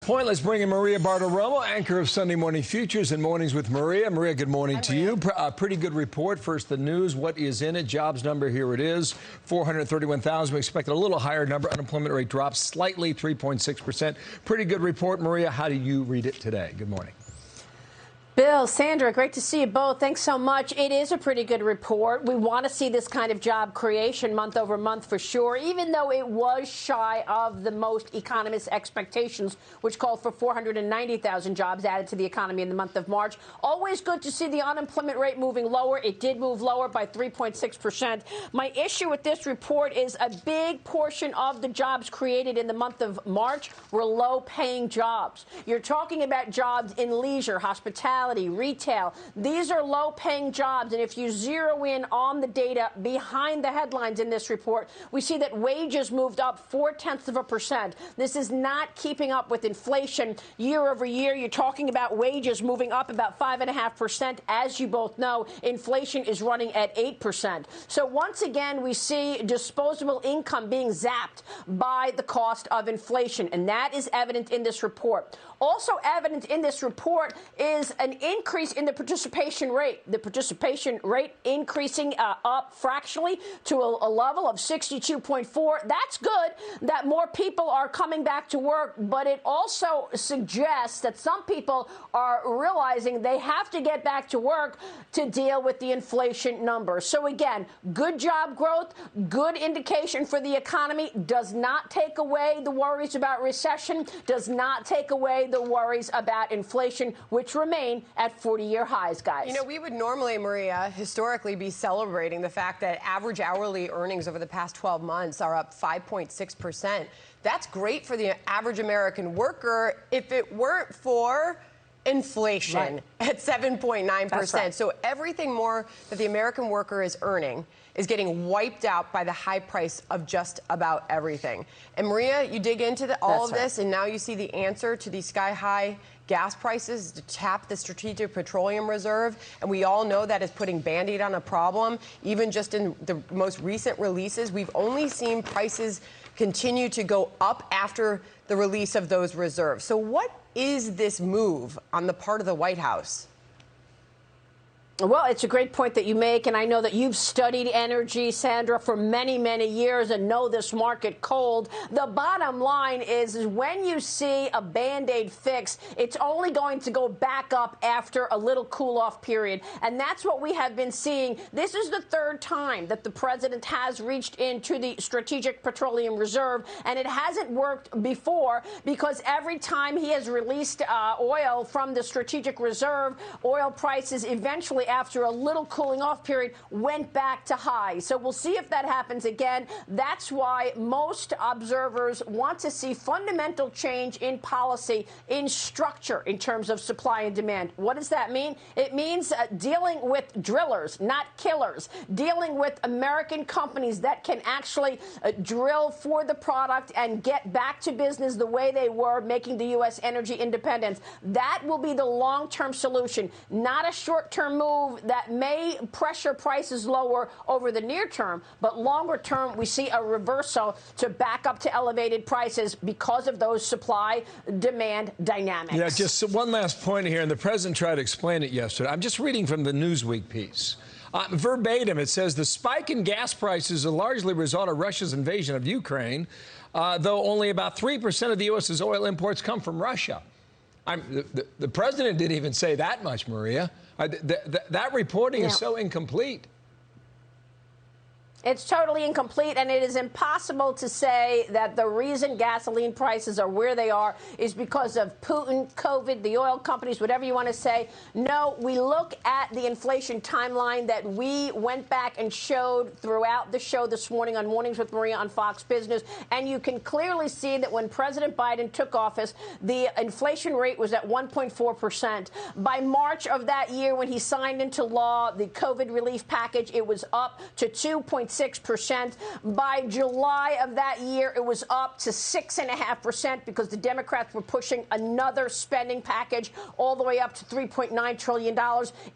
point, let's bring in Maria Bartiromo, anchor of Sunday Morning Futures and Mornings with Maria. Maria, good morning to you. Pretty good report. First, the news. What is in it? Jobs number, here it is. 431,000. We expected a little higher number. Unemployment rate dropped slightly, 3.6%. Pretty good report. Maria, how do you read it today? Good morning. Bill, Sandra, great to see you both. Thanks so much. It is a pretty good report. We want to see this kind of job creation month over month for sure, even though it was shy of the most economists' expectations, which called for 490,000 jobs added to the economy in the month of March. Always good to see the unemployment rate moving lower. It did move lower by 3.6%. My issue with this report is a big portion of the jobs created in the month of March were low-paying jobs. You're talking about jobs in leisure, hospitality, retail. These are low-paying jobs, and if you zero in on the data behind the headlines in this report, we see that wages moved up 0.4%. This is not keeping up with inflation year over year. You're talking about wages moving up about 5.5%. As you both know, inflation is running at 8%. So once again, we see disposable income being zapped by the cost of inflation, and that is evident in this report. Also evident in this report is an increase in the participation rate. The participation rate increasing up fractionally to a level of 62.4. That's good that more people are coming back to work, but it also suggests that some people are realizing they have to get back to work to deal with the inflation numbers. So again, good job growth, good indication for the economy, does not take away the worries about recession, does not take away the worries about inflation, which remain at 40-year highs, guys. You know, we would normally, Maria, historically be celebrating the fact that average hourly earnings over the past 12 months are up 5.6%. That's great for the average American worker if it weren't for inflation at 7.9%. Right. So everything more that the American worker is earning is getting wiped out by the high price of just about everything. And Maria, you dig into all of this, and now you see the answer to these sky-high gas prices to tap the Strategic Petroleum Reserve, and we all know that is putting Band-Aid on a problem. Even just in the most recent releases, we've only seen prices continue to go up after the release of those reserves. So what is this move on the part of the White House? Well, it's a great point that you make, and I know that you've studied energy, Sandra, for many, many years and know this market cold. The bottom line is when you see a Band-Aid fix, it's only going to go back up after a little cool-off period, and that's what we have been seeing. This is the third time that the president has reached into the Strategic Petroleum Reserve, and it hasn't worked before because every time he has released oil from the Strategic Reserve, oil prices eventually, after a little cooling off period, went back to high. So we'll see if that happens again. That's why most observers want to see fundamental change in policy, in structure, in terms of supply and demand. What does that mean? It means dealing with drillers, not killers, dealing with American companies that can actually drill for the product and get back to business the way they were, making the U.S. energy independent. That will be the long-term solution, not a short-term move that may pressure prices lower over the near term, but longer term, we see a reversal to back up to elevated prices because of those supply-demand dynamics. Yeah, just one last point here, and the president tried to explain it yesterday. I'm just reading from the Newsweek piece. Verbatim, it says the spike in gas prices is a largely result of Russia's invasion of Ukraine, though only about 3% of the U.S.'s oil imports come from Russia. The president didn't even say that much, Maria. That reporting is so incomplete. It's totally incomplete, and it is impossible to say that the reason gasoline prices are where they are is because of Putin, COVID, the oil companies, whatever you want to say. No, we look at the inflation timeline that we went back and showed throughout the show this morning on Mornings with Maria on Fox Business, and you can clearly see that when President Biden took office, the inflation rate was at 1.4%. By March of that year, when he signed into law the COVID relief package, it was up to 2.6%. 6.6%. By July of that year, it was up to 6.5% because the Democrats were pushing another spending package all the way up to $3.9 trillion.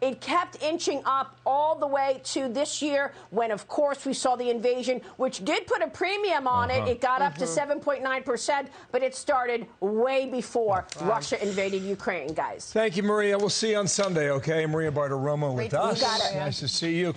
It kept inching up all the way to this year when, of course, we saw the invasion, which did put a premium on it. It got up to 7.9%, but it started way before Russia invaded Ukraine, guys. Thank you, Maria. We'll see you on Sunday, okay? Maria Bartiromo with us. You got it. Nice to see you.